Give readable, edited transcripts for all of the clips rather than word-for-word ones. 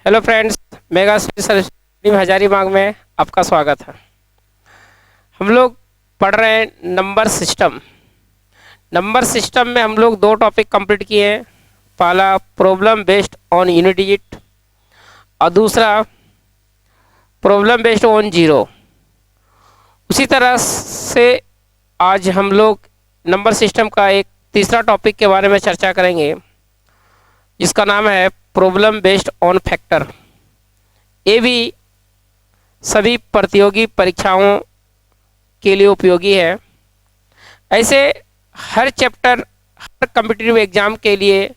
Hello friends, mega special Hazaribagh में आपका स्वागत है। हम लोग पढ़ रहे हैं नंबर सिस्टम। नंबर सिस्टम में हम लोग दो टॉपिक कंप्लीट किए हैं। पहला problem based on unit digit और दूसरा प्रॉब्लम बेस्ड ऑन जीरो। उसी तरह से आज हम लोग नंबर सिस्टम का एक तीसरा टॉपिक के बारे में चर्चा करेंगे, जिसका नाम है प्रॉब्लम बेस्ड ऑन फैक्टर। ये भी सभी प्रतियोगी परीक्षाओं के लिए उपयोगी है। ऐसे हर चैप्टर हर कॉम्पिटिटिव एग्जाम के लिए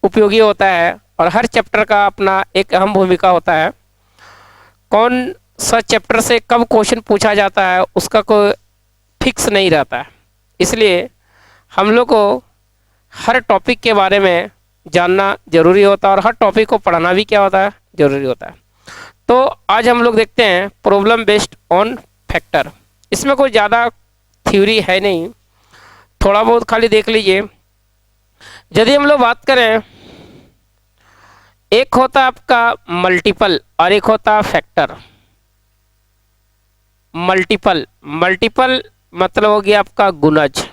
उपयोगी होता है और हर चैप्टर का अपना एक अहम भूमिका होता है। कौन सा चैप्टर से कब क्वेश्चन पूछा जाता है उसका कोई फिक्स नहीं रहता है, इसलिए हम लोग को हर टॉपिक के बारे में जानना जरूरी होता है और हर टॉपिक को पढ़ना भी क्या होता है, जरूरी होता है। तो आज हम लोग देखते हैं प्रॉब्लम बेस्ड ऑन फैक्टर। इसमें कोई ज़्यादा थ्योरी है नहीं, थोड़ा बहुत खाली देख लीजिए। यदि हम लोग बात करें, एक होता है आपका मल्टीपल और एक होता है फैक्टर। मल्टीपल मतलब हो गया आपका गुणज।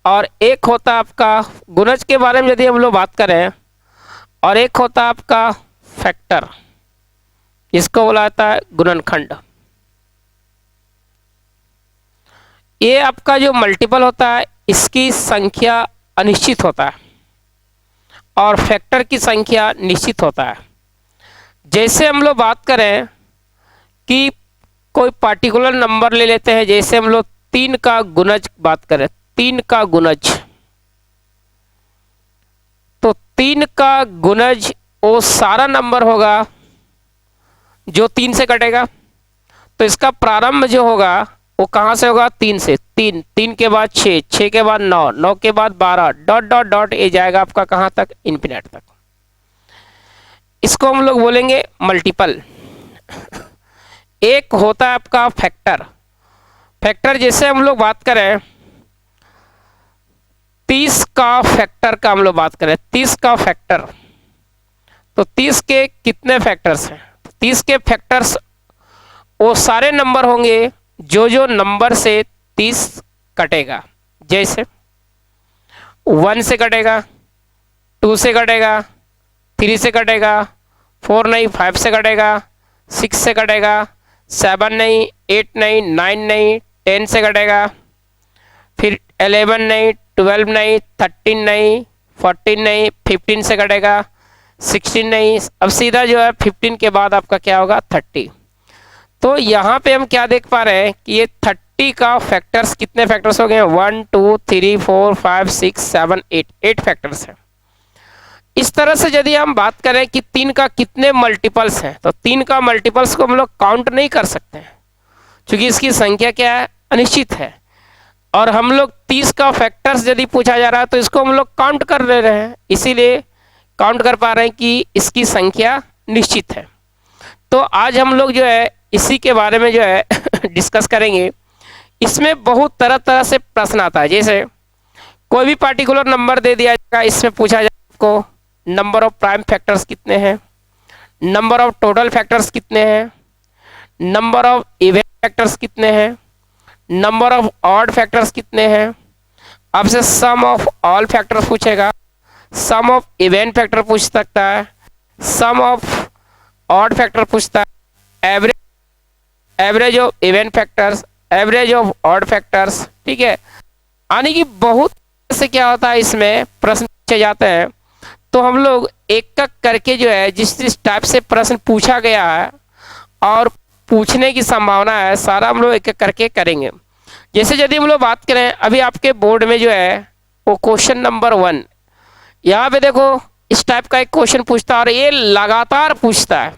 और एक होता आपका गुणज के बारे में यदि हम लोग बात करें, और एक होता आपका फैक्टर, इसको बोला जाता है गुणनखंड। ये आपका जो मल्टीपल होता है इसकी संख्या अनिश्चित होता है और फैक्टर की संख्या निश्चित होता है। जैसे हम लोग बात करें कि कोई पार्टिकुलर नंबर ले लेते हैं, जैसे हम लोग 3 का गुणज बात करें, 3 का गुणज, तो 3 का गुणज वो सारा नंबर होगा जो 3 से कटेगा। तो इसका प्रारंभ जो होगा वो कहाँ से होगा, 3 से। 3 के बाद 6, 6 के बाद 9, 9 के बाद 12, डॉट डॉट डॉट ये जाएगा आपका कहाँ तक, इन्फिनिट तक। इसको हम लोग बोलेंगे मल्टीपल। एक होता है आपका फैक्टर जैसे हम लोग बात करें 30 का फैक्टर का हम लोग बात करें, 30 का फैक्टर, तो 30 के कितने फैक्टर्स हैं? 30 के फैक्टर्स वो सारे नंबर होंगे जो नंबर से 30 कटेगा। जैसे 1 से कटेगा, 2 से कटेगा, 3 से कटेगा, 4 नहीं 5 से कटेगा, 6 से कटेगा, 7 नहीं, 8 नहीं, 9 नहीं, 10 से कटेगा, फिर 11 नहीं, 12 नहीं, 13 नहीं, 14 नहीं, 15 से कटेगा, 16 नहीं। अब सीधा जो है 15 के बाद आपका क्या होगा, 30। तो यहाँ पे हम क्या देख पा रहे हैं कि ये 30 का फैक्टर्स कितने फैक्टर्स हो गए हैं, 1 2 3 4 5 6 7 8 फैक्टर्स हैं। इस तरह से यदि हम बात करें कि 3 का कितने मल्टीपल्स हैं, तो 3 का मल्टीपल्स को हम लोग काउंट नहीं कर सकते हैं क्योंकि इसकी संख्या क्या है, अनिश्चित है। और हम लोग 30 का फैक्टर्स यदि पूछा जा रहा है तो इसको हम लोग काउंट कर ले रहे हैं, इसीलिए काउंट कर पा रहे हैं कि इसकी संख्या निश्चित है। तो आज हम लोग जो है इसी के बारे में जो है डिस्कस करेंगे। इसमें बहुत तरह तरह से प्रश्न आता है। जैसे कोई भी पार्टिकुलर नंबर दे दिया जाएगा, इसमें पूछा जाएगा आपको नंबर ऑफ प्राइम फैक्टर्स कितने हैं, नंबर ऑफ टोटल फैक्टर्स कितने हैं, नंबर ऑफ इवन फैक्टर्स कितने हैं, नंबर ऑफ ऑड फैक्टर्स कितने हैं। आपसे सम ऑफ ऑल फैक्टर्स पूछेगा, सम ऑफ इवन फैक्टर पूछ सकता है, सम ऑफ ऑड फैक्टर पूछता है, average of even factors, average of odd factors. ठीक है, यानी कि बहुत से क्या होता है, इसमें प्रश्न पूछे जाते हैं। तो हम लोग एक एक करके जो है जिस टाइप से प्रश्न पूछा गया है और पूछने की संभावना है, सारा हम लोग एक एक करके करेंगे। जैसे यदि हम लोग बात करें, अभी आपके बोर्ड में जो है वो क्वेश्चन नंबर 1, यहाँ पे देखो इस टाइप का एक क्वेश्चन पूछता है और ये लगातार पूछता है।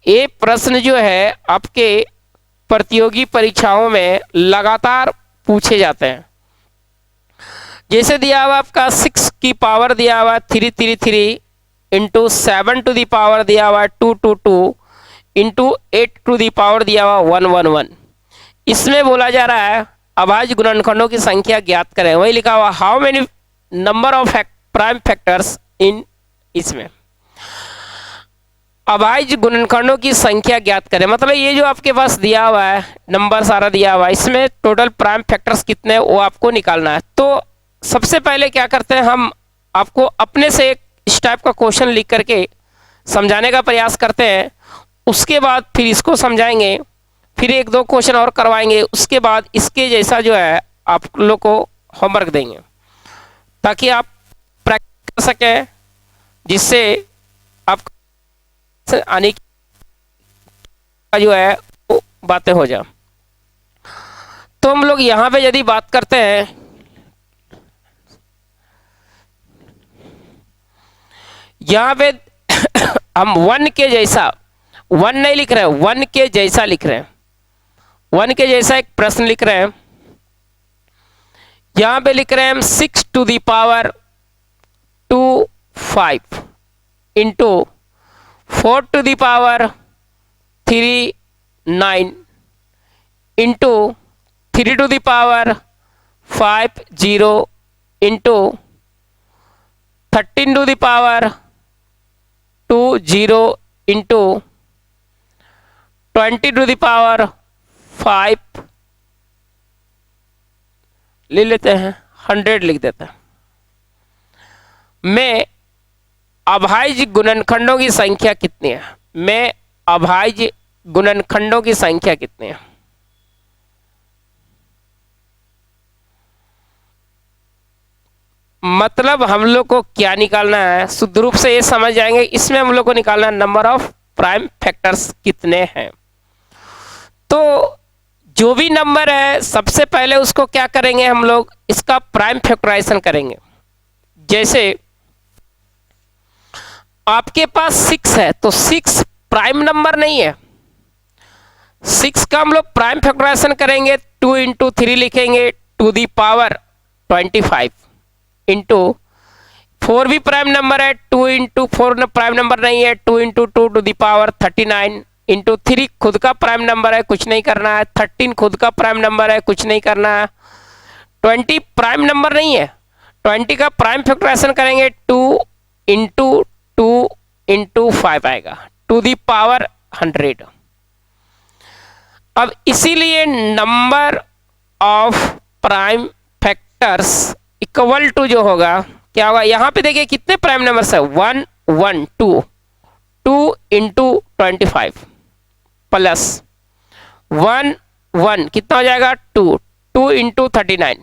ये प्रश्न जो है आपके प्रतियोगी परीक्षाओं में लगातार पूछे जाते हैं। जैसे दिया हुआ आपका 6 की पावर दिया हुआ 333 इंटू 7 टू दी पावर दिया हुआ 222 इंटू 8 टू दी पावर दिया हुआ 111। इसमें बोला जा रहा है अभाज्य गुणनखंडों की संख्या ज्ञात करें। वही लिखा हुआ how many number of prime factors in इसमें अभाज्य गुणनखंडों की संख्या ज्ञात करें। मतलब ये जो आपके पास दिया हुआ है नंबर सारा दिया हुआ है, इसमें टोटल प्राइम फैक्टर्स कितने हैं वो आपको निकालना है। तो सबसे पहले क्या करते हैं, हम आपको अपने से एक इस टाइप का क्वेश्चन लिख करके समझाने का प्रयास करते हैं, उसके बाद फिर इसको समझाएंगे, फिर एक दो क्वेश्चन और करवाएंगे, उसके बाद इसके जैसा जो है आप लोग को होमवर्क देंगे ताकि आप प्रैक्टिस कर सकें, जिससे आप आने की जो है वो बातें हो जाए। तो हम लोग यहाँ पे यदि बात करते हैं, यहाँ पे हम वन के जैसा, वन नहीं लिख रहे हैं, वन के जैसा लिख रहे हैं, वन के जैसा एक प्रश्न लिख रहे हैं। यहाँ पे लिख रहे हैं हम 6 to the power 25 into 4 to the power 3 9 into 3 to the power 5 0 into 13 to the power 2 0 into 20 to the power 5 ले लेते हैं, 100 लिख देते हैं। में अभाज्य गुणनखंडों की संख्या कितनी है, में अभाज्य गुणनखंडों की संख्या कितनी है। मतलब हम लोग को क्या निकालना है, शुद्ध रूप से ये समझ जाएंगे। इसमें हम लोग को निकालना है नंबर ऑफ प्राइम फैक्टर्स कितने हैं। तो जो भी नंबर है सबसे पहले उसको क्या करेंगे, हम लोग इसका प्राइम फैक्टराइजेशन करेंगे। जैसे आपके पास 6 है तो 6 प्राइम नंबर नहीं है, 6 का हम लोग प्राइम फैक्टराइजेशन करेंगे, 2 इंटू 3 लिखेंगे टू दी पावर 25 इंटू 4 भी प्राइम नंबर है, 2 इंटू 4 प्राइम नंबर नहीं है, 2 into 2 to the power 39 into 3 खुद का प्राइम नंबर है, कुछ नहीं करना है, 13 खुद का प्राइम नंबर है, कुछ नहीं करना है, 20 प्राइम नंबर नहीं है, 20 का प्राइम फैक्टराइजेशन करेंगे, 2 इंटू 2 इंटू 5 आएगा टू दी पावर 100। अब इसीलिए number of prime factors equal to जो होगा क्या होगा, यहां पे देखिए कितने प्राइम नंबर्स है, 1 1 2 2 इंटू 25 प्लस 1 1 कितना हो जाएगा 2 2 इंटू 39।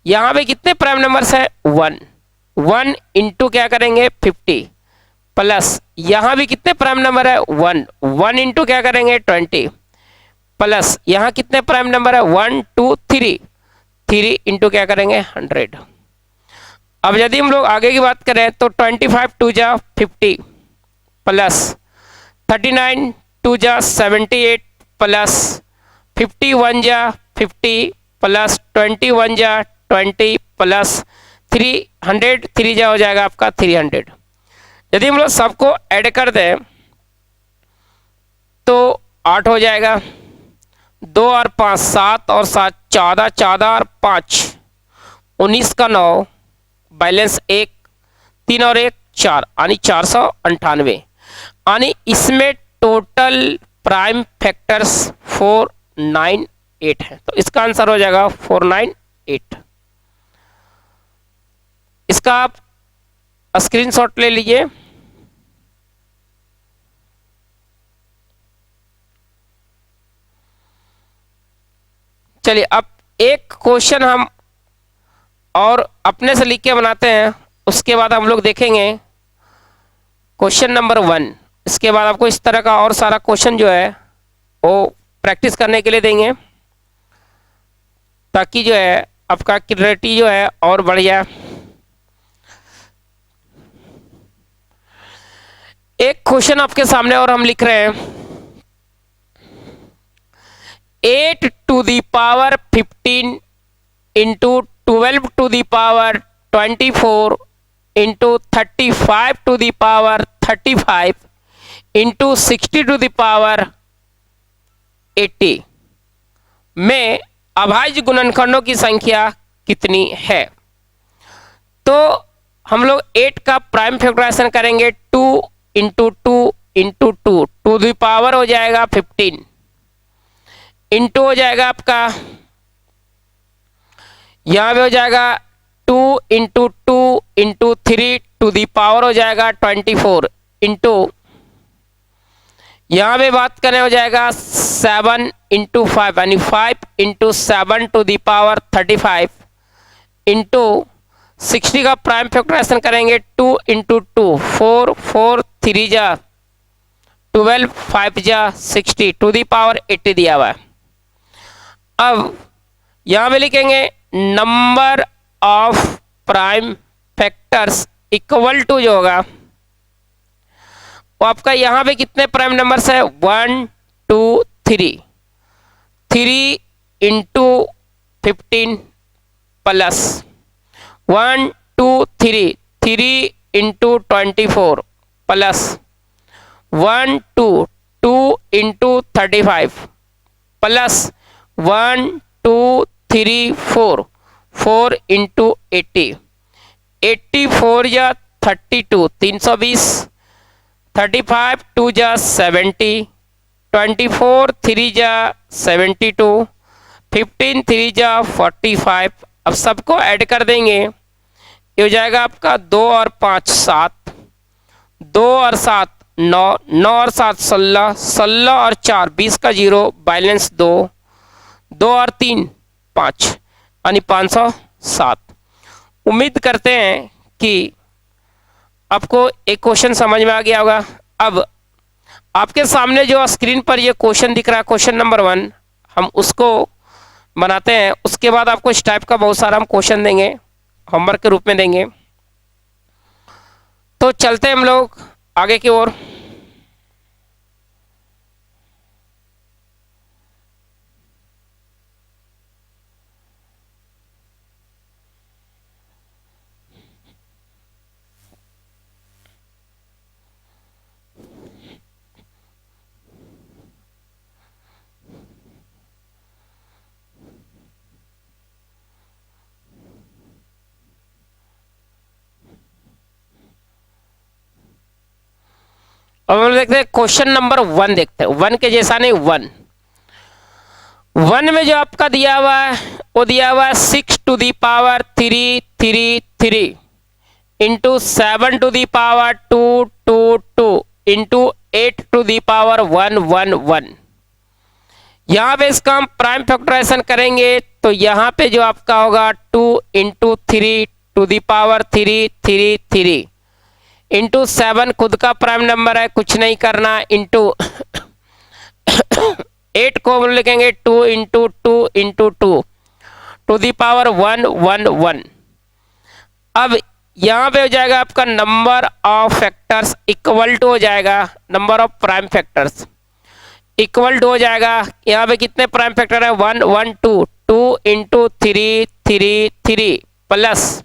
यहां पे कितने प्राइम नंबर्स है 1 1 इंटू क्या करेंगे 50 प्लस यहां भी कितने प्राइम नंबर है 1 1 इंटू क्या करेंगे 20 प्लस यहां कितने प्राइम नंबर है 1 2 3 3 इंटू क्या करेंगे 100। अब यदि हम लोग आगे की बात करें तो 25 2 जा 50 प्लस 39 2 जा 78 प्लस 51 जा 50 प्लस 21 जा 20 प्लस 300 3 जा हो जाएगा आपका 300। यदि हम लोग सबको ऐड कर दें तो 8 हो जाएगा, 2 और 5 7 और 7 14 14 और 5 19 का 9 बैलेंस 1 3 और 1 4 यानी 498 यानी इसमें टोटल प्राइम फैक्टर्स 498 है। तो इसका आंसर हो जाएगा 498। इसका आप स्क्रीनशॉट ले लीजिए। चलिए अब एक क्वेश्चन हम और अपने से लिख के बनाते हैं, उसके बाद हम लोग देखेंगे क्वेश्चन नंबर 1। इसके बाद आपको इस तरह का और सारा क्वेश्चन जो है वो प्रैक्टिस करने के लिए देंगे ताकि जो है आपका क्लैरिटी जो है और बढ़ जाए। एक क्वेश्चन आपके सामने और हम लिख रहे हैं 8 to the power 15 into 12 to the power 24 into 35 to the power 35 into 60 to the power 80 में अभाज्य गुणनखंडों की संख्या कितनी है। तो हम लोग 8 का प्राइम फैक्टराइजेशन करेंगे 2 into two into to the power हो जाएगा 15 इंटू हो जाएगा आपका यहां पे हो जाएगा 2 into two into three to the power हो जाएगा 24 इंटू यहां पे बात करें हो जाएगा 7 इंटू 5 यानी 5 into 7 to the power 35 into 60 का प्राइम फैक्टराइजेशन करेंगे 2 इंटू टू 4 4 3 जा 12 5 जा 60 टू दी पावर 80 दिया हुआ है। अब यहां पे लिखेंगे number of prime factors equal to जो होगा वो आपका यहां पे कितने प्राइम नंबर्स है 1 2 3 3 into 15 plus 1 2 3 3 into 24 plus 1 2 2 into 35 plus 1 2 3 4 4 into 80 84 या 32 320 35 2 जा 70 24 3 जा 72 15 3 जा 45। अब सबको ऐड कर देंगे ये हो जाएगा आपका 2 और 5 7 2 और 7 9 9 और 7 16 16 और 4 20 का 0 बैलेंस 2 2 और 3 5 यानी 507। उम्मीद करते हैं कि आपको एक क्वेश्चन समझ में आ गया होगा। अब आपके सामने जो स्क्रीन पर ये क्वेश्चन दिख रहा है क्वेश्चन नंबर 1 हम उसको बनाते हैं। उसके बाद आपको इस टाइप का बहुत सारा हम क्वेश्चन देंगे होमवर्क के रूप में देंगे। तो चलते हैं हम लोग आगे की ओर। अब हम देखते हैं क्वेश्चन नंबर 1 देखते हैं 1 के जैसा नहीं 1 में जो आपका दिया हुआ है वो दिया हुआ है 6 to the power 3 3 3 into 7 to the power 2 2 2 into 8 to the power 1 1 1। यहाँ पे इसका हम प्राइम फैक्टराइजेशन करेंगे तो यहाँ पे जो आपका होगा 2 into 3 to the power 3 3 3 into 7 खुद का प्राइम नंबर है कुछ नहीं करना इंटू 8 को हम लिखेंगे 2 into two into to the power 1 1 1। अब यहाँ पे हो जाएगा आपका number of factors equal to हो जाएगा number of prime factors equal to हो जाएगा। यहाँ पे कितने प्राइम फैक्टर है 1 1 2 2 इंटू 3 3 3 प्लस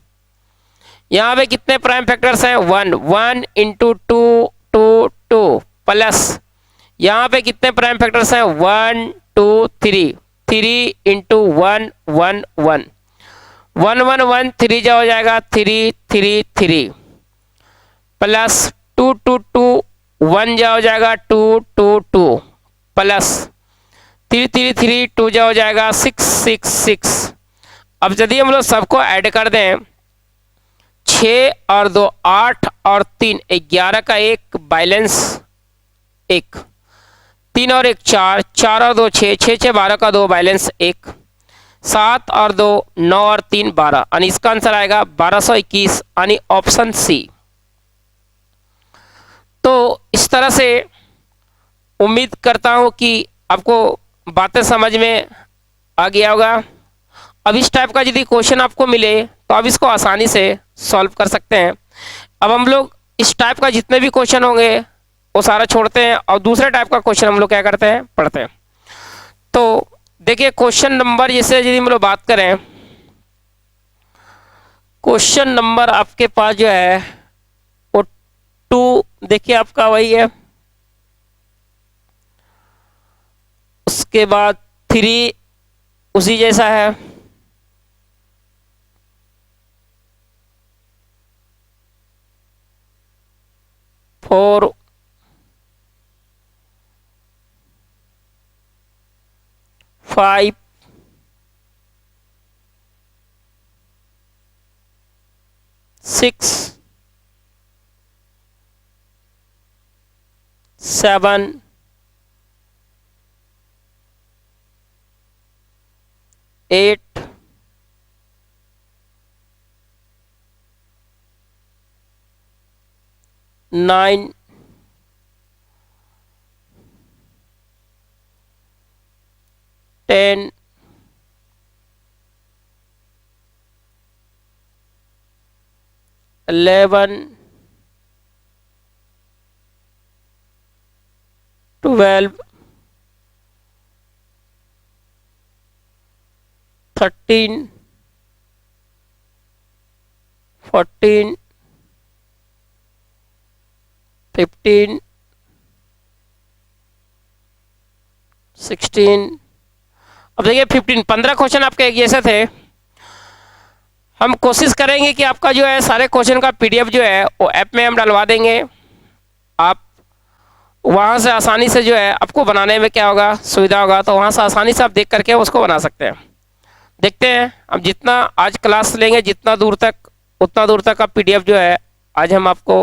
यहाँ पे कितने प्राइम फैक्टर्स हैं 1 1 इंटू 2 2 2 प्लस यहाँ पे कितने प्राइम फैक्टर्स हैं 1 2 3 3 इंटू 1 1 1 1 1 1 3 जा हो जाएगा 3 3 3 प्लस 2 2 2 1 जा हो जाएगा 2 2 2 प्लस 3 3 3 2 जा हो जाएगा 6 6 6। अब यदि हम लोग सबको ऐड कर दें 6 और 2 8 और 3 11 का एक बैलेंस 1 3 और 1 4 4 और 2 6 6 6 12 का 2 बैलेंस 1 7 और 2 9 और 3 12 यानी इसका आंसर आएगा 1221 यानी ऑप्शन सी। तो इस तरह से उम्मीद करता हूं कि आपको बातें समझ में आ गया होगा। अब इस टाइप का यदि क्वेश्चन आपको मिले तो आप इसको आसानी से सॉल्व कर सकते हैं। अब हम लोग इस टाइप का जितने भी क्वेश्चन होंगे वो सारा छोड़ते हैं और दूसरे टाइप का क्वेश्चन हम लोग क्या करते हैं पढ़ते हैं। तो देखिए क्वेश्चन नंबर जैसे यदि हम लोग बात करें क्वेश्चन नंबर आपके पास जो है वो 2 देखिए आपका वही है, उसके बाद 3 उसी जैसा है, 4 5 6 7 8 9 10 11 12 13 14 15 16। अब देखिए 15 क्वेश्चन आपके एक जैसे थे। हम कोशिश करेंगे कि आपका जो है सारे क्वेश्चन का पीडीएफ जो है वो ऐप में हम डलवा देंगे। आप वहाँ से आसानी से जो है आपको बनाने में क्या होगा, सुविधा होगा, तो वहाँ से आसानी से आप देख करके उसको बना सकते हैं। देखते हैं अब जितना आज क्लास लेंगे जितना दूर तक उतना दूर तक का पीडीएफ जो है आज हम आपको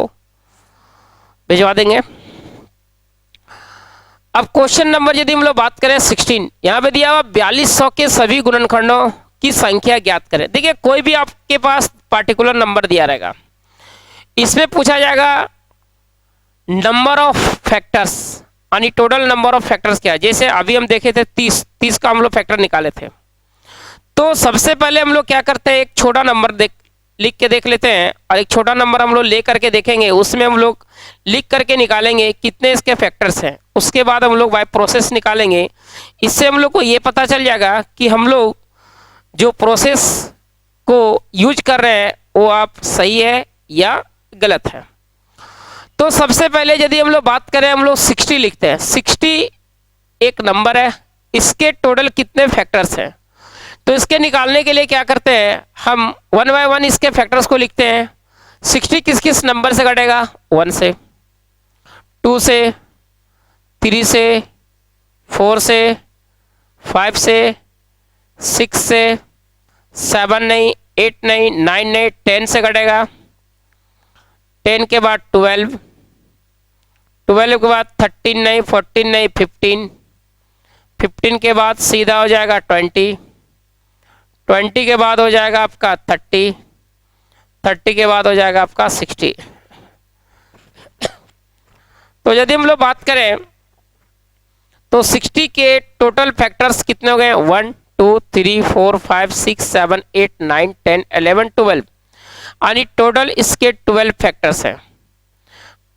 भिजवा देंगे। अब क्वेश्चन नंबर यदि हम लोग बात करें 16, यहाँ पे दिया हुआ 4200 के सभी गुणनखंडों की संख्या ज्ञात करें। देखिए कोई भी आपके पास पार्टिकुलर नंबर दिया रहेगा, इसमें पूछा जाएगा नंबर ऑफ फैक्टर्स, यानी टोटल नंबर ऑफ फैक्टर्स क्या है। जैसे अभी हम देखे थे 30 का हम लोग फैक्टर निकाले थे। तो सबसे पहले हम लोग क्या करते हैं, एक छोटा नंबर लिख के देख लेते हैं और एक छोटा नंबर हम लोग ले करके देखेंगे, उसमें हम लोग लिख करके निकालेंगे कितने इसके फैक्टर्स हैं। उसके बाद हम लोग बाय प्रोसेस निकालेंगे। इससे हम लोग को ये पता चल जाएगा कि हम लोग जो प्रोसेस को यूज कर रहे हैं वो आप सही है या गलत है। तो सबसे पहले यदि हम लोग बात करें, हम लोग 60 लिखते हैं। 60 एक नंबर है, इसके टोटल कितने फैक्टर्स हैं। तो इसके निकालने के लिए क्या करते हैं, हम 1 बाय 1 इसके फैक्टर्स को लिखते हैं। 60 किस किस नंबर से घटेगा, 1 से, 2 से, 3 से, 4 से, 5 से, 6 से, 7 नहीं, 8 नहीं, 9 नहीं, 10 से घटेगा। 10 के बाद 12, 12 के बाद 13 नहीं, 14 नहीं, 15, 15 के बाद सीधा हो जाएगा 20, 20 के बाद हो जाएगा आपका 30, 30 के बाद हो जाएगा आपका 60। तो यदि हम लोग बात करें तो 60 के टोटल फैक्टर्स कितने हो गए, 1 2 3 4 5 6 7 8 9 10 11 12, यानी टोटल इसके 12 फैक्टर्स हैं।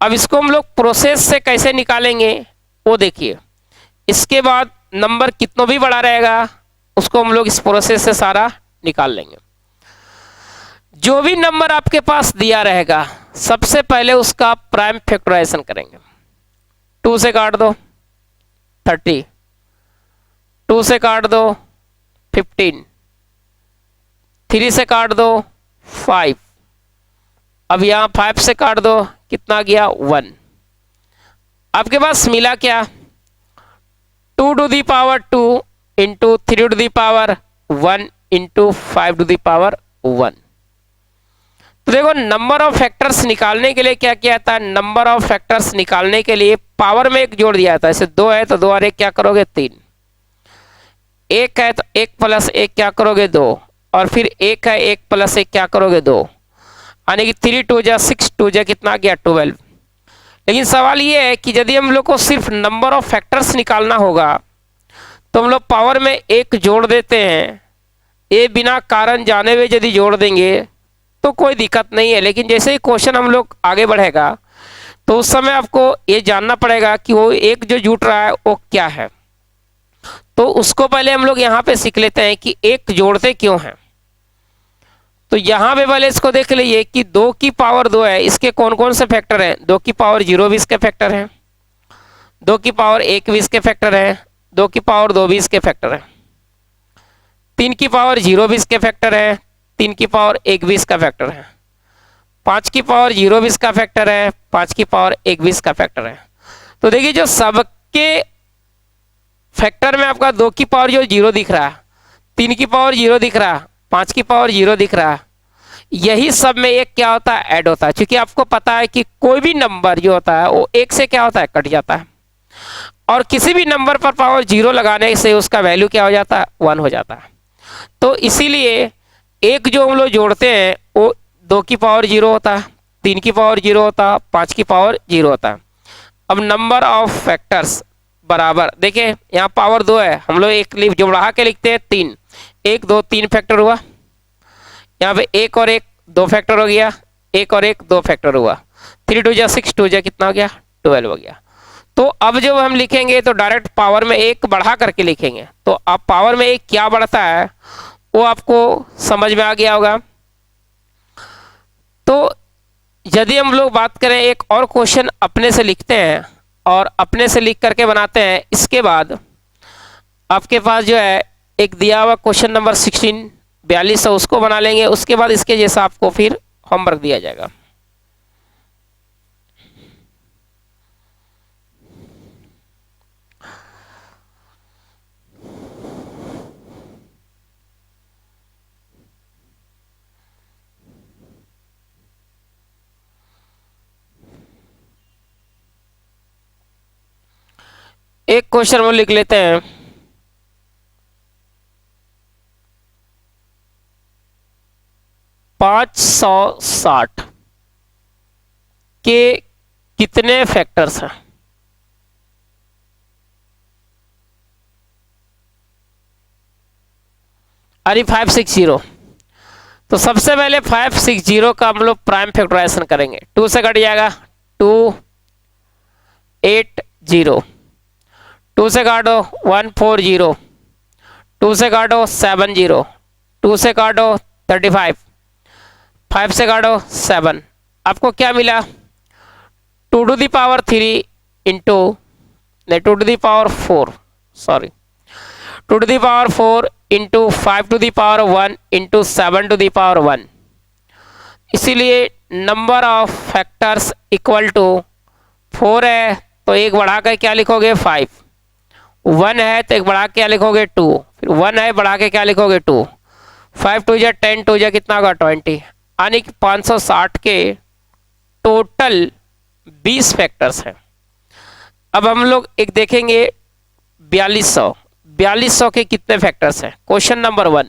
अब इसको हम लोग प्रोसेस से कैसे निकालेंगे वो देखिए। इसके बाद नंबर कितना भी बड़ा रहेगा उसको हम लोग इस प्रोसेस से सारा निकाल लेंगे। जो भी नंबर आपके पास दिया रहेगा सबसे पहले उसका प्राइम फैक्टराइजेशन करेंगे। 2 से काट दो 30, 2 से काट दो 15, 3 से काट दो 5, अब यहां 5 से काट दो कितना गया 1। आपके पास मिला क्या, 2 to the power 2 into 3 to the power 1 into 5 to the power 1। तो देखो नंबर ऑफ फैक्टर्स निकालने के लिए क्या किया था, नंबर ऑफ फैक्टर्स निकालने के लिए पावर में एक जोड़ दिया था। ऐसे 2 है तो 2 और 1 क्या करोगे 3, 1 है तो 1 प्लस 1 क्या करोगे 2, और फिर 1 है 1 प्लस 1 क्या करोगे 2, यानी कि 3 2 जा 6 2 जा कितना गया 12। लेकिन सवाल ये है कि यदि हम लोग को सिर्फ नंबर ऑफ फैक्टर्स निकालना होगा तो हम लोग पावर में 1 जोड़ देते हैं। ये बिना कारण जाने हुए यदि जोड़ देंगे तो कोई दिक्कत नहीं है, लेकिन जैसे ही क्वेश्चन हम लोग आगे बढ़ेगा तो उस समय आपको ये जानना पड़ेगा कि वो 1 जो जुट रहा है वो क्या है। तो उसको पहले हम लोग यहाँ पे सीख लेते हैं कि 1 जोड़ते क्यों हैं। तो यहाँ पे पहले इसको देख लीजिए कि 2 की पावर 2 है, इसके कौन कौन से फैक्टर हैं। 2 की पावर 0 भी इसके फैक्टर हैं, 2 की पावर 1 भी इसके फैक्टर है, 2 की पावर 2 भी इसके फैक्टर है, 3 की पावर 0 भी इसके फैक्टर है, 3 की पावर 1 भी इसका फैक्टर है। 5 की पावर 0 भी इसका फैक्टर है, 5 की पावर 1 भी इसका फैक्टर है। तो देखिए जो सबके फैक्टर में आपका 2 की पावर जो 0 दिख रहा है, 3 की पावर 0 दिख रहा है, 5 की पावर 0 दिख रहा है, यही सब में एक क्या होता है, ऐड होता है। क्योंकि आपको पता है कि कोई भी नंबर जो होता है वो एक से क्या होता है, कट जाता है, और किसी भी नंबर पर पावर 0 लगाने से उसका वैल्यू क्या हो जाता है, 1 हो जाता है। तो इसीलिए एक जो हम लोग जोड़ते हैं वो 2 की पावर 0 होता है, 3 की पावर 0 होता है, 5 की पावर 0 होता है। अब नंबर ऑफ फैक्टर्स बराबर, देखिए यहाँ पावर 2 है, हम लोग एक जो बढ़ा के लिखते हैं 3, 1 2 3 फैक्टर हुआ, यहाँ पे 1 और 1 2 फैक्टर हो गया, 1 और 1 2 फैक्टर हुआ, 3 2 जा 6, 2 जा कितना हो गया, 12 हो गया। तो अब जब हम लिखेंगे तो डायरेक्ट पावर में 1 बढ़ा करके लिखेंगे, तो अब पावर में 1 क्या बढ़ता है वो आपको समझ में आ गया होगा। तो यदि हम लोग बात करें, एक और क्वेश्चन अपने से लिखते हैं और अपने से लिख करके बनाते हैं। इसके बाद आपके पास जो है एक दिया हुआ क्वेश्चन नंबर 16 42 उसको बना लेंगे, उसके बाद इसके जैसा आपको फिर होमवर्क दिया जाएगा। एक क्वेश्चन हम लिख लेते हैं, 560 के कितने फैक्टर्स हैं। अरे 560, तो सबसे पहले 560 का हम लोग प्राइम फैक्टराइजेशन करेंगे। 2 से कट जाएगा 280, 2 से काटो 140, 2 से काटो 70, 2 से काटो 35, 5 से काटो 7, आपको क्या मिला 2 to the power 3 into 2 to the power 4 sorry 2 to the power 4 into 5 to the power 1 into 7 to the power 1। इसीलिए number of factors equal to 4 है तो एक बढ़ा कर क्या लिखोगे 5, 1 है तो एक बढ़ा के क्या लिखोगे 2, फिर 1 है बढ़ा के क्या लिखोगे 2, 5 2 जा 10, 2 जा कितना होगा 20, यानी कि 560 के टोटल 20 फैक्टर्स हैं। अब हम लोग एक देखेंगे 4200 के कितने फैक्टर्स हैं। क्वेश्चन नंबर 1,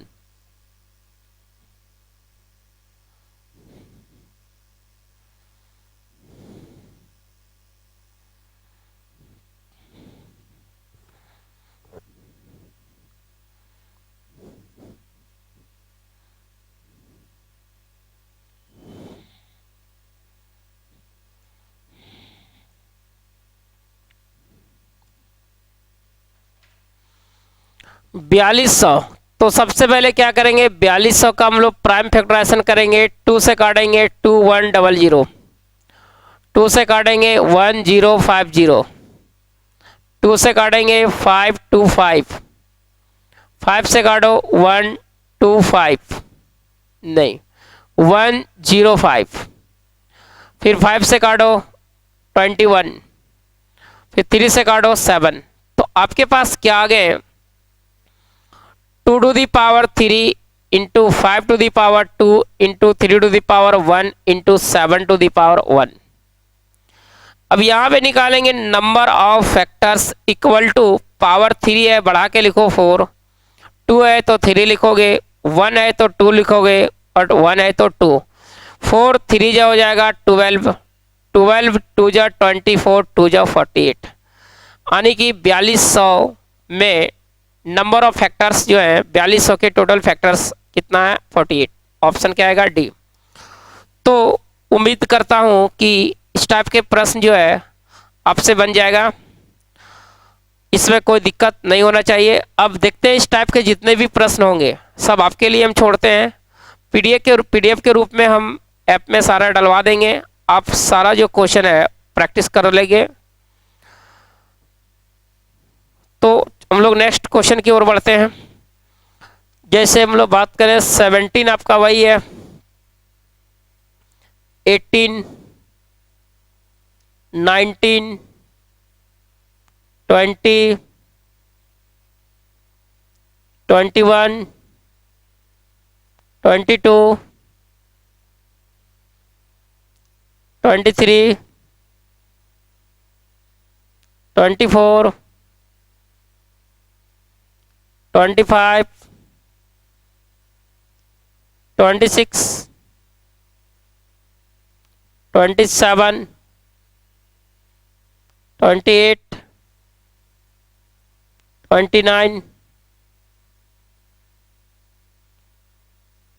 तो सबसे पहले क्या करेंगे 4200 का हम लोग प्राइम फैक्टराइजेशन करेंगे। 2 से काटेंगे 2100, 2 से काटेंगे 1050, 2 से काटेंगे 525, 5 से काटो 125 नहीं 105, फिर 5 से काटो 21, फिर 3 से काटो 7। तो आपके पास क्या आ गए 2 to the power 3 into 5 to the power 2 into 3 to the power 1 into 7 to the power 1। अब यहाँ पे निकालेंगे number of factors equal to power 3 है बढ़ा के लिखो 4, 2 है तो 3 लिखोगे, 1 है तो 2 लिखोगे और 1 है तो 2, 4 3 जा हो जाएगा 12, 12 2 जा 24, 2 जा 48, यानी कि 4200 में नंबर ऑफ फैक्टर्स जो है 4200 के टोटल फैक्टर्स कितना है 48। ऑप्शन क्या आएगा डी। तो उम्मीद करता हूं कि इस टाइप के प्रश्न जो है आपसे बन जाएगा, इसमें कोई दिक्कत नहीं होना चाहिए। अब देखते हैं इस टाइप के जितने भी प्रश्न होंगे सब आपके लिए हम छोड़ते हैं, पीडीएफ के रूप में हम ऐप में सारा डलवा देंगे। आप सारा जो क्वेश्चन है प्रैक्टिस कर लेंगे। तो हम लोग नेक्स्ट क्वेश्चन की ओर बढ़ते हैं। जैसे हम लोग बात करें 17 आपका वही है 18, 19, 20, 21, 22, 23, 24, 25, 26, 27, 28, 29,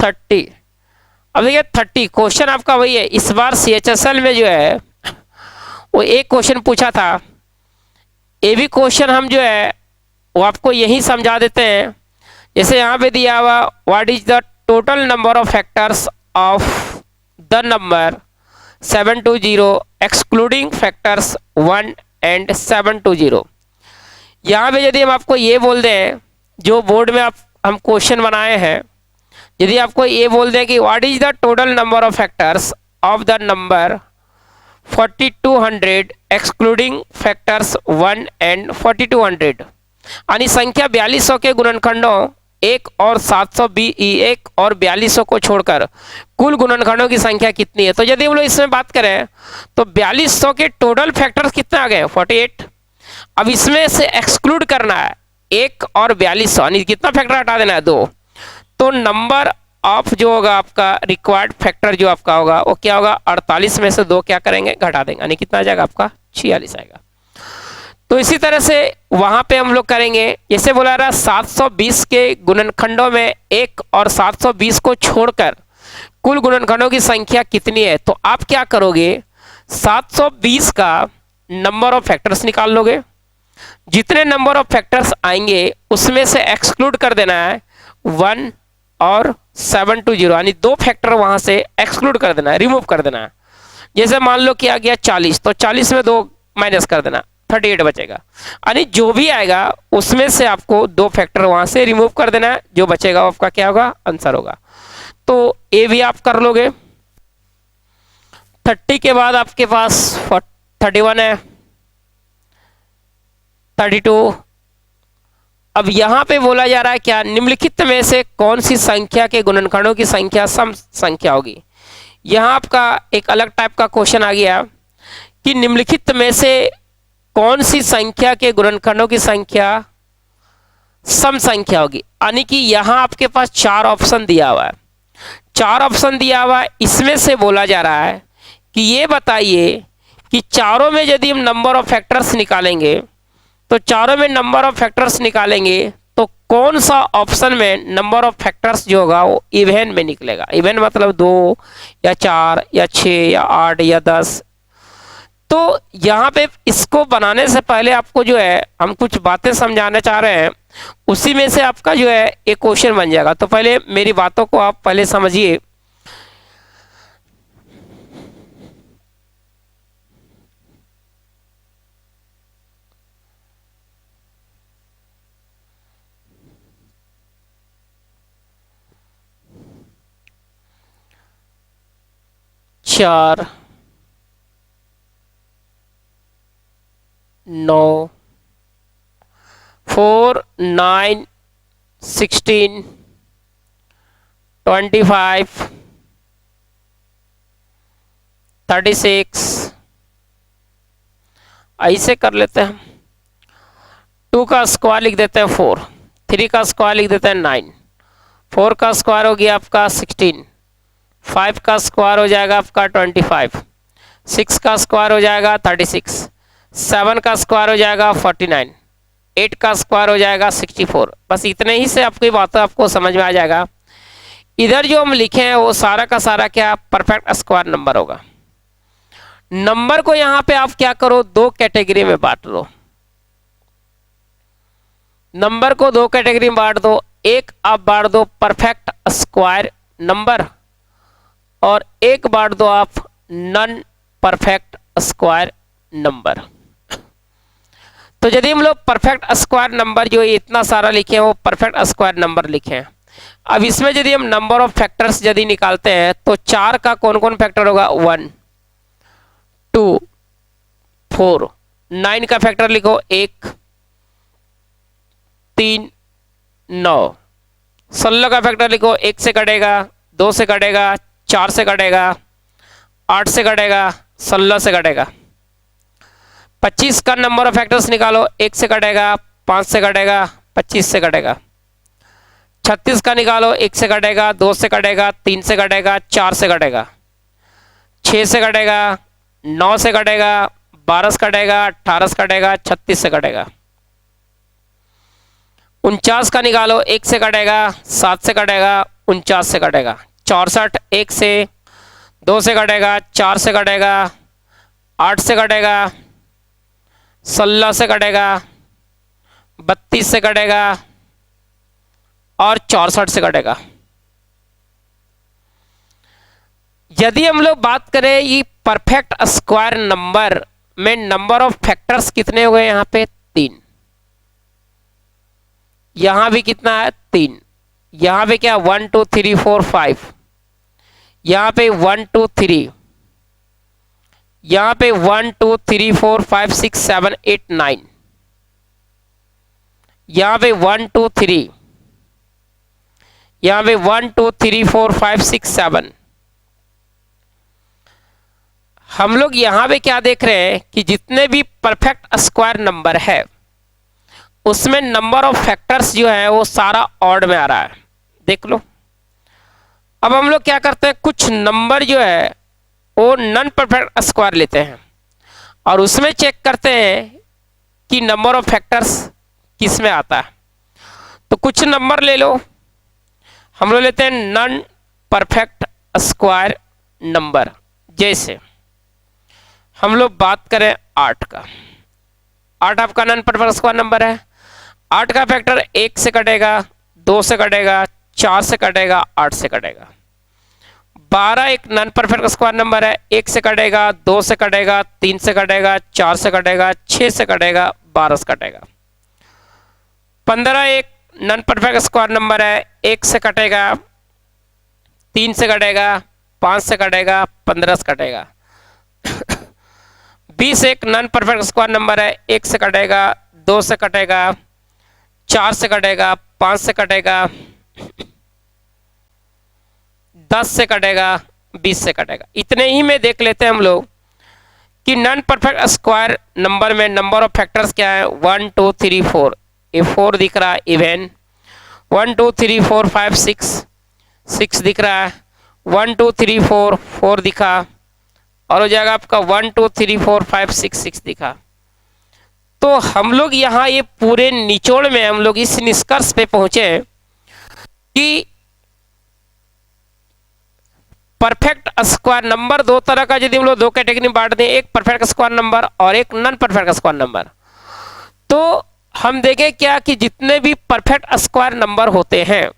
30। अब देखिए 30 क्वेश्चन आपका वही है। इस बार CHSL में जो है वो एक क्वेश्चन पूछा था, ये भी क्वेश्चन हम जो है वो आपको यही समझा देते हैं। जैसे यहाँ पे दिया हुआ what is the total number of factors of the number 720 excluding factors 1 and 720। यहाँ पे यदि हम आपको ये बोल दें, जो बोर्ड में हम क्वेश्चन बनाए हैं, यदि आपको ये बोल दें कि what is the total number of factors of the number 4200 excluding factors 1 and 4200, यानी संख्या 4200 के गुणनखंडों 1 और 1 और 4200 को छोड़कर कुल गुणनखंडों की संख्या कितनी है। तो यदि हम लोग इसमें बात करें तो 4200 के टोटल फैक्टर्स कितने आ गए? 48। अब इसमें से एक्सक्लूड करना है 1 और 4200, यानी कितना फैक्टर हटा देना है? 2। तो नंबर ऑफ जो होगा आपका रिक्वायर्ड फैक्टर जो आपका होगा वो क्या होगा? 48 में से 2 क्या करेंगे? घटा देंगे, यानी कितना आ जाएगा आपका? 46 आएगा। तो इसी तरह से वहां पे हम लोग करेंगे, जैसे बोला रहा 720 के गुणनखंडों में 1 और 720 को छोड़कर कुल गुणनखंडों की संख्या कितनी है। तो आप क्या करोगे? 720 का नंबर ऑफ फैक्टर्स निकाल लोगे, जितने नंबर ऑफ फैक्टर्स आएंगे उसमें से एक्सक्लूड कर देना है 1 और 720, यानी 2 फैक्टर वहां से एक्सक्लूड कर देना है, रिमूव कर देना है। जैसे मान लो कि आ गया 40, तो 40 में 2 माइनस कर देना, 38 बचेगा, यानी जो भी आएगा उसमें से आपको 2 फैक्टर वहां से रिमूव कर देना है, जो बचेगा वो आपका क्या होगा? आंसर होगा। तो ये भी आप कर लोगे। 30 के बाद आपके पास 31 है, 32। अब यहां पे बोला जा रहा है क्या? निम्नलिखित में से कौन सी संख्या के गुणनखंडों की संख्या सम संख्या होगी। यहां आपका एक अलग टाइप का क्वेश्चन आ गया कि निम्नलिखित में से कौन सी संख्या के गुणनखंडों की संख्या सम संख्या होगी, यानी कि यहां आपके पास 4 ऑप्शन दिया हुआ है। 4 ऑप्शन दिया हुआ है, इसमें से बोला जा रहा है कि ये बताइए कि चारों में यदि हम नंबर ऑफ फैक्टर्स निकालेंगे, तो चारों में नंबर ऑफ फैक्टर्स निकालेंगे तो कौन सा ऑप्शन में नंबर ऑफ फैक्टर्स जो होगा वो इवन में निकलेगा। इवन मतलब 2 या 4 या 6 या 8 या 10। तो यहाँ पे इसको बनाने से पहले आपको जो है हम कुछ बातें समझाना चाह रहे हैं, उसी में से आपका जो है एक क्वेश्चन बन जाएगा। तो पहले मेरी बातों को आप पहले समझिए। चार 9 4 9 16 25 36। ऐसे कर लेते हैं। 2 का स्क्वायर लिख देते हैं 4, 3 का स्क्वायर लिख देते हैं 9, 4 का स्क्वायर हो गया आपका 16, 5 का स्क्वायर हो जाएगा आपका 25, 6 का स्क्वायर हो जाएगा 36, 7 का स्क्वायर हो जाएगा 49, 8 का स्क्वायर हो जाएगा 64। बस इतने ही से आपकी बात आपको समझ में आ जाएगा। इधर जो हम लिखे हैं वो सारा का सारा क्या परफेक्ट स्क्वायर नंबर होगा। नंबर को यहां पे आप क्या करो, 2 कैटेगरी में बांट लो। नंबर को 2 कैटेगरी में बांट दो। एक आप बांट दो परफेक्ट स्क्वायर नंबर और एक बांट दो आप नॉन परफेक्ट स्क्वायर नंबर। तो यदि हम लोग परफेक्ट स्क्वायर नंबर जो इतना सारा लिखे हैं वो परफेक्ट स्क्वायर नंबर लिखे हैं, अब इसमें यदि हम नंबर ऑफ फैक्टर्स यदि निकालते हैं तो 4 का कौन कौन फैक्टर होगा, 1 2 4। 9 का फैक्टर लिखो 1 3 9। 16 का फैक्टर लिखो 1 से कटेगा, 2 से कटेगा, 4 से कटेगा, 8 से कटेगा, 16 से कटेगा। 25 का नंबर ऑफ फैक्टर्स निकालो, 1 से कटेगा, 5 से कटेगा, 25 से कटेगा। 36 का निकालो, 1 से कटेगा, 2 से कटेगा, 3 से कटेगा, 4 से कटेगा, 6 से कटेगा, 9 से कटेगा, 12 से कटेगा, 18 से कटेगा, 36 से कटेगा। 49 का निकालो, 1 से कटेगा, 7 से कटेगा, 49 से कटेगा। 64 1 से, 2 से कटेगा, 4 से कटेगा, 8 से कटेगा, 16 से कटेगा, 32 से कटेगा और 64 से कटेगा। यदि हम लोग बात करें ये परफेक्ट स्क्वायर नंबर में नंबर ऑफ फैक्टर्स कितने हो गए, यहां पे 3, यहां भी कितना है 3, यहां पे क्या 1 2 3 4 5, यहां पे 1 2 3, यहां पे 1 2 3 4 5 6 7 8 9, यहां पे 1 2 3, यहां पे 1 2 3 4 5 6 7। हम लोग यहां पे क्या देख रहे हैं कि जितने भी परफेक्ट स्क्वायर नंबर है उसमें नंबर ऑफ फैक्टर्स जो है वो सारा ऑड में आ रहा है, देख लो। अब हम लोग क्या करते हैं, कुछ नंबर जो है वो नॉन परफेक्ट स्क्वायर लेते हैं और उसमें चेक करते हैं कि नंबर ऑफ फैक्टर्स किस में आता है। तो कुछ नंबर ले लो, हम लोग लेते हैं नॉन परफेक्ट स्क्वायर नंबर। जैसे हम लोग बात करें 8 का, 8 आपका नॉन परफेक्ट स्क्वायर नंबर है। 8 का फैक्टर 1 से कटेगा, 2 से कटेगा, 4 से कटेगा, 8 से कटेगा। 12 एक नॉन परफेक्ट स्क्वायर नंबर है, 1 से कटेगा, 2 से कटेगा, 3 से कटेगा, 4 से कटेगा, 6 से कटेगा, 12 से कटेगा। 15 एक नॉन परफेक्ट स्क्वायर नंबर है, 1 से कटेगा, 3 से कटेगा, 5 से कटेगा, 15 से कटेगा। 20 एक नॉन परफेक्ट स्क्वायर नंबर है, 1 से कटेगा, 2 से कटेगा, 4 से कटेगा, 5 से कटेगा, 10 से कटेगा, 20 से कटेगा। इतने ही में देख लेते हैं हम लोग कि नॉन परफेक्ट स्क्वायर नंबर में नंबर ऑफ फैक्टर्स क्या है, 1 2 3 4। ये 4 दिख रहा है इवन, 1 2 3 4 5 6 6 दिख रहा है, 1 2 3 4 4 दिखा और हो जाएगा आपका 1 2 3 4 5 6 6 दिखा। तो हम लोग यहाँ ये पूरे निचोड़ में हम लोग इस निष्कर्ष पे पहुंचे कि परफेक्ट स्क्वायर नंबर दो तरह का, यदि हम लोग दो कैटेगरी में बांट दें, एक परफेक्ट स्क्वायर नंबर और एक नॉन परफेक्ट स्क्वायर नंबर, तो हम देखें क्या कि जितने भी परफेक्ट स्क्वायर नंबर होते हैं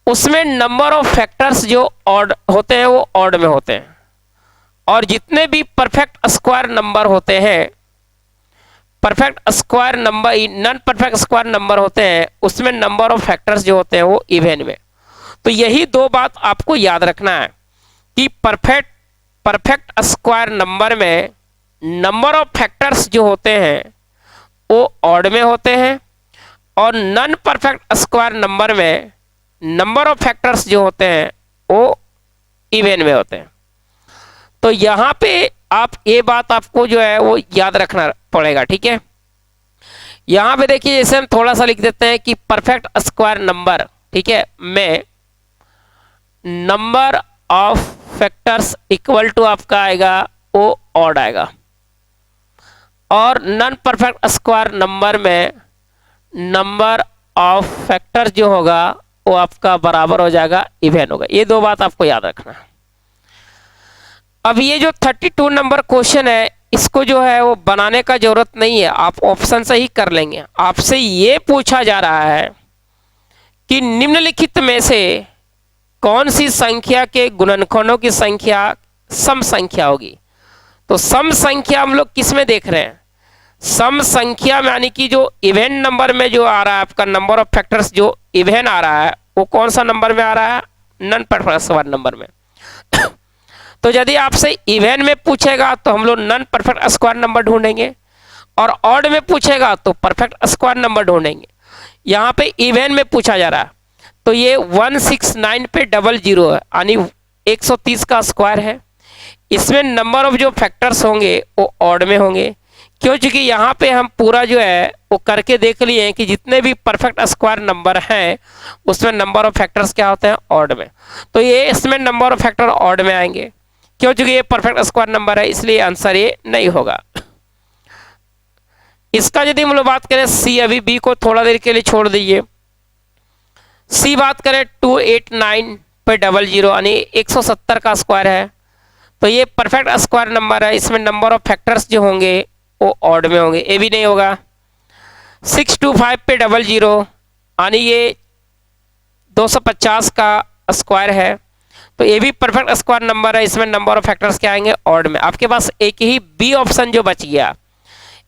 उसमें नंबर ऑफ फैक्टर्स जो ऑड होते हैं वो ऑड में होते हैं, और जितने भी परफेक्ट स्क्वायर नंबर होते हैं, perfect square number non perfect square number होते हैं, उसमें नंबर ऑफ फैक्टर्स जो होते हैं वो इवन में। तो यही दो बात आपको याद रखना है कि परफेक्ट स्क्वायर नंबर में नंबर ऑफ फैक्टर्स जो होते हैं वो ऑड में होते हैं, और नॉन परफेक्ट स्क्वायर नंबर में नंबर ऑफ फैक्टर्स जो होते हैं वो इवन में होते हैं। तो यहाँ पे आप ये बात आपको जो है वो याद रखना पड़ेगा, ठीक है। यहाँ पे देखिए जैसे हम थोड़ा सा लिख देते हैं कि परफेक्ट स्क्वायर नंबर, ठीक है, में number of factors equal to आपका आएगा वो ऑड आएगा, और नॉन परफेक्ट स्क्वायर नंबर में नंबर ऑफ फैक्टर जो होगा वो आपका बराबर हो जाएगा, इवन होगा। ये दो बात आपको याद रखना है। अब ये जो 32 नंबर क्वेश्चन है इसको जो है वो बनाने का जरूरत नहीं है, आप ऑप्शन से ही कर लेंगे। आपसे ये पूछा जा रहा है कि निम्नलिखित में से कौन सी संख्या के गुणनखंडों की संख्या सम संख्या होगी। तो सम संख्या हम लोग किस में देख रहे हैं, सम संख्या में यानी कि जो इवन नंबर में जो आ रहा है आपका नंबर ऑफ फैक्टर्स जो इवन आ रहा है वो कौन सा नंबर में आ रहा है, नॉन परफेक्ट स्क्वायर नंबर में। तो यदि आपसे इवन में पूछेगा तो हम लोग नॉन परफेक्ट स्क्वायर नंबर ढूंढेंगे, और ऑड में पूछेगा तो परफेक्ट स्क्वायर नंबर ढूंढेंगे। यहाँ पे इवन में पूछा जा रहा है तो ये 169 पे 00 है यानी 130 का स्क्वायर है। इसमें नंबर ऑफ जो फैक्टर्स होंगे वो ऑड में होंगे, क्यों, चूंकि यहाँ पे हम पूरा जो है वो करके देख लिए हैं कि जितने भी परफेक्ट स्क्वायर नंबर हैं उसमें नंबर ऑफ फैक्टर्स क्या होते हैं, ऑड में। तो ये इसमें नंबर ऑफ फैक्टर ऑड में आएंगे, क्यों, चूंकि ये परफेक्ट स्क्वायर नंबर है, इसलिए आंसर ये नहीं होगा। इसका यदि हम लोग बात करें सी, अभी बी को थोड़ा देर के लिए छोड़ दीजिए। सी बात करें 289 पे 00 यानी 170 का स्क्वायर है, तो ये परफेक्ट स्क्वायर नंबर है, इसमें नंबर ऑफ फैक्टर्स जो होंगे वो ऑड में होंगे, ये भी नहीं होगा। 625 पे 00 यानी ये 250 का स्क्वायर है, तो ये भी परफेक्ट स्क्वायर नंबर है, इसमें नंबर ऑफ फैक्टर्स क्या आएंगे, ऑड में। आपके पास एक ही बी ऑप्शन जो बच गया,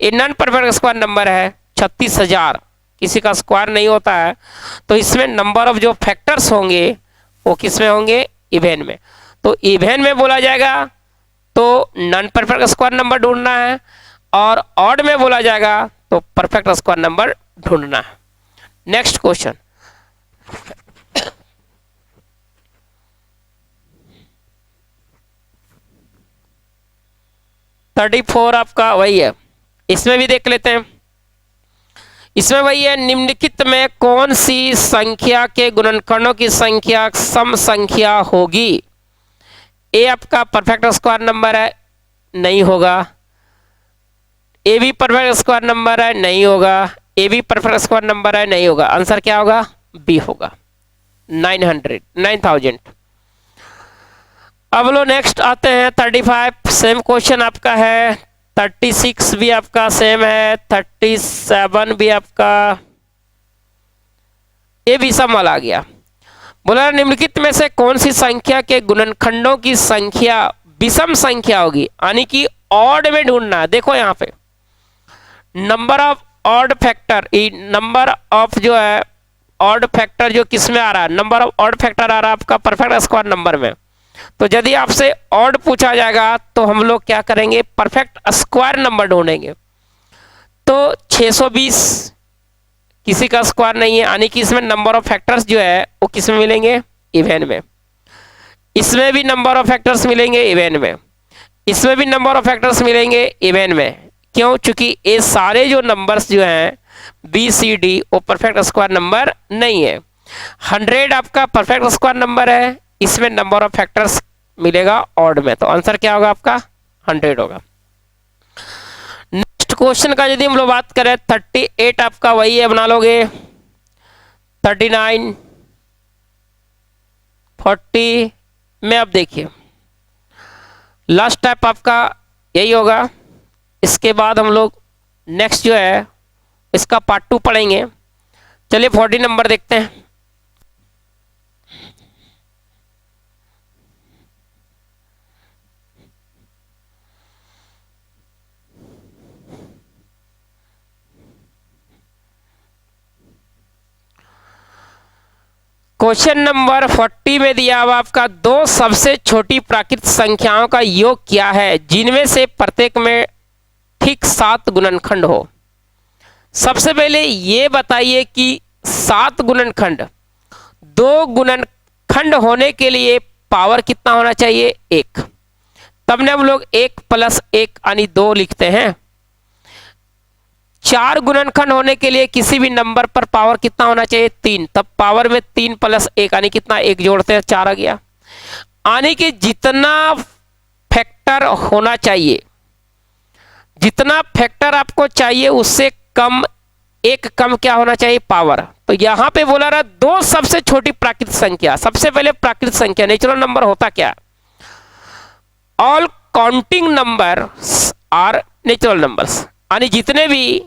ये नॉन परफेक्ट स्क्वायर नंबर है 36,000, किसी का स्क्वायर नहीं होता है, तो इसमें नंबर ऑफ जो फैक्टर्स होंगे वो किस में होंगे, इवन में। तो इवन में बोला जाएगा तो नॉन परफेक्ट स्क्वायर नंबर ढूंढना है, और ऑड में बोला जाएगा तो परफेक्ट स्क्वायर नंबर ढूंढना है। नेक्स्ट क्वेश्चन, थर्टी 34 आपका वही है, इसमें भी देख लेते हैं। इसमें वही है, निम्नलिखित में कौन सी संख्या के गुणनखंडों की संख्या सम संख्या होगी। ए आपका परफेक्ट स्क्वायर नंबर है, नहीं होगा। ए भी परफेक्ट स्क्वायर नंबर है, नहीं होगा। ए भी परफेक्ट स्क्वायर नंबर है, नहीं होगा। आंसर क्या होगा, बी होगा, 9000। अब लो नेक्स्ट आते हैं 35, सेम क्वेश्चन आपका है। 36 भी आपका सेम है, 37 भी आपका, ये भी सवाल आ गया। बोला निम्नलिखित में से कौन सी संख्या के गुणनखंडों की संख्या विषम संख्या होगी, यानी कि ऑड में ढूंढना है। देखो यहाँ पे number of odd factor, number of जो है ऑड फैक्टर जो किस में आ रहा है, नंबर ऑफ ऑड फैक्टर आ रहा है आपका परफेक्ट स्क्वायर नंबर में। तो यदि आपसे ऑड पूछा जाएगा तो हम लोग क्या करेंगे, परफेक्ट स्क्वायर नंबर ढूंढेंगे। तो 620 किसी का स्क्वायर नहीं है, यानी कि इसमें नंबर ऑफ फैक्टर्स जो है वो किस में मिलेंगे, इवन में। इसमें भी नंबर ऑफ फैक्टर्स मिलेंगे इवन में, इसमें भी नंबर ऑफ फैक्टर्स मिलेंगे इवन में। क्यों, चूंकि ये सारे जो नंबर्स जो हैं बी सी डी वो परफेक्ट स्क्वायर नंबर नहीं है। 100 आपका परफेक्ट स्क्वायर नंबर है, इसमें नंबर ऑफ फैक्टर्स मिलेगा ऑड में, तो आंसर क्या होगा आपका 100 होगा। नेक्स्ट क्वेश्चन का यदि हम लोग बात करें 38 आपका वही है, बना लोगे। 39 40 में अब देखिए लास्ट टाइप आपका यही होगा। इसके बाद हम लोग नेक्स्ट जो है इसका पार्ट 2 पढ़ेंगे। चलिए 40 नंबर देखते हैं। क्वेश्चन नंबर 40 में दिया हुआ आपका दो सबसे छोटी प्राकृतिक संख्याओं का योग क्या है जिनमें से प्रत्येक में ठीक 7 गुणनखंड हो। सबसे पहले ये बताइए कि 7 गुणनखंड, 2 गुणनखंड होने के लिए पावर कितना होना चाहिए, 1। तब ने हम लोग 1 + 1 यानी 2 लिखते हैं। 4 गुणनखंड होने के लिए किसी भी नंबर पर पावर कितना होना चाहिए, 3। तब पावर में 3 + 1 यानी कितना, 1 जोड़ते हैं 4 आ गया। यानी कि जितना फैक्टर होना चाहिए, जितना फैक्टर आपको चाहिए उससे कम, 1 कम क्या होना चाहिए, पावर। तो यहां पे बोला रहा 2 सबसे छोटी प्राकृतिक संख्या। सबसे पहले प्राकृतिक संख्या, नेचुरल नंबर होता क्या, all counting numbers are natural numbers, यानी जितने भी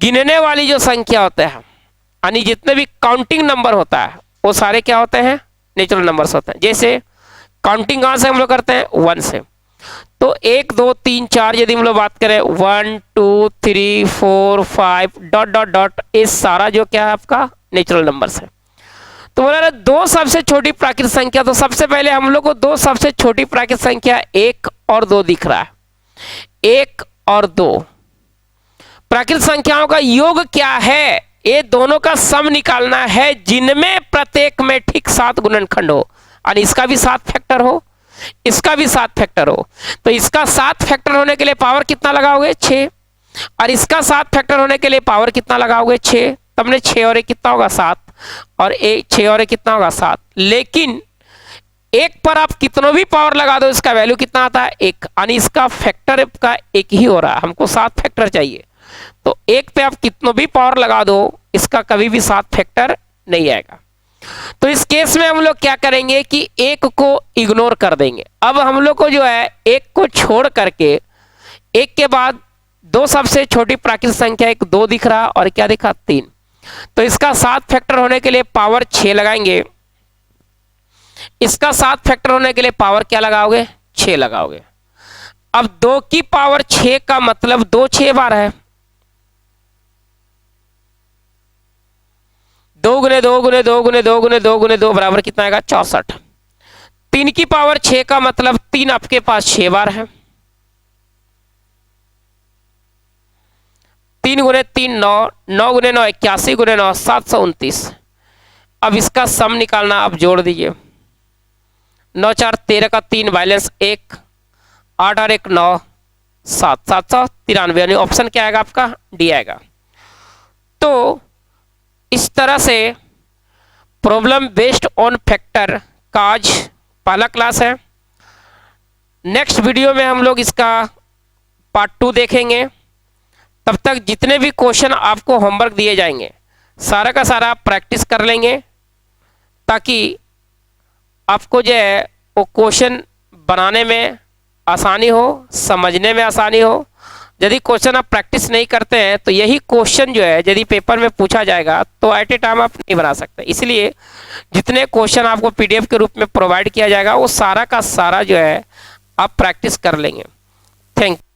गिनने वाली जो संख्या होते हैं, यानी जितने भी काउंटिंग नंबर होता है वो सारे क्या होते हैं, नेचुरल नंबर्स होते हैं। जैसे काउंटिंग कहां से हम लोग करते हैं, 1 से। तो 1 2 3 4 यदि हम लोग बात करें 1 2 3 4 5 डॉट डॉट डॉट, ये सारा जो क्या है आपका नेचुरल नंबर्स है। तो बोला रहा दो सबसे छोटी प्राकृतिक संख्या, तो सबसे पहले हम लोग को दो सबसे छोटी प्राकृतिक संख्या 1 और 2 दिख रहा है। 1 और 2 प्राकृतिक संख्याओं का योग क्या है, ये दोनों का सम निकालना है जिनमें प्रत्येक में ठीक 7 गुणनखंड हो, और इसका भी 7 फैक्टर हो, इसका भी 7 फैक्टर हो। तो इसका 7 फैक्टर होने के लिए पावर कितना लगाओगे 6, और इसका 7 फैक्टर होने के लिए पावर कितना लगाओगे 6। तब ने 6 और 1 कितना होगा 7, और 6 और 1 कितना होगा 7। लेकिन एक पर आप कितनों भी पावर लगा दो इसका वैल्यू कितना आता है 1, यानी इसका फैक्टर का 1 ही हो रहा है, हमको 7 फैक्टर चाहिए। तो 1 पे आप कितनों भी पावर लगा दो इसका कभी भी 7 फैक्टर नहीं आएगा। तो इस केस में हम लोग क्या करेंगे कि 1 को इग्नोर कर देंगे। अब हम लोग को जो है 1 को छोड़ करके 1 के बाद दो सबसे छोटी प्राकृतिक संख्या, एक 2 दिख रहा और क्या दिखा 3। तो इसका 7 फैक्टर होने के लिए पावर 6 लगाएंगे, इसका 7 फैक्टर होने के लिए पावर क्या लगाओगे 6 लगाओगे। अब 2 की पावर 6 का मतलब 2 6 बार है, 2 गुने 2 गुने 2 गुने 2 गुने 2 गुने 2 बराबर कितना आएगा 64। 3 की पावर 6 का मतलब 3 आपके पास 6 बार है, 3 गुने 3 9, 9 गुने 9 81 गुने 9 729। अब इसका सम निकालना, आप जोड़ दीजिए 9 4 13 का 3 बैलेंस 1, 8 और 1 9 7 793, यानी ऑप्शन क्या आएगा आपका डी आएगा। तो इस तरह से प्रॉब्लम बेस्ड ऑन फैक्टर का आज पहला क्लास है। नेक्स्ट वीडियो में हम लोग इसका पार्ट 2 देखेंगे। तब तक जितने भी क्वेश्चन आपको होमवर्क दिए जाएंगे सारा का सारा आप प्रैक्टिस कर लेंगे, ताकि आपको जो है वो क्वेश्चन बनाने में आसानी हो, समझने में आसानी हो। यदि क्वेश्चन आप प्रैक्टिस नहीं करते हैं तो यही क्वेश्चन जो है यदि पेपर में पूछा जाएगा तो एट ए टाइम आप नहीं बना सकते। इसलिए जितने क्वेश्चन आपको पीडीएफ के रूप में प्रोवाइड किया जाएगा वो सारा का सारा जो है आप प्रैक्टिस कर लेंगे। Thank you.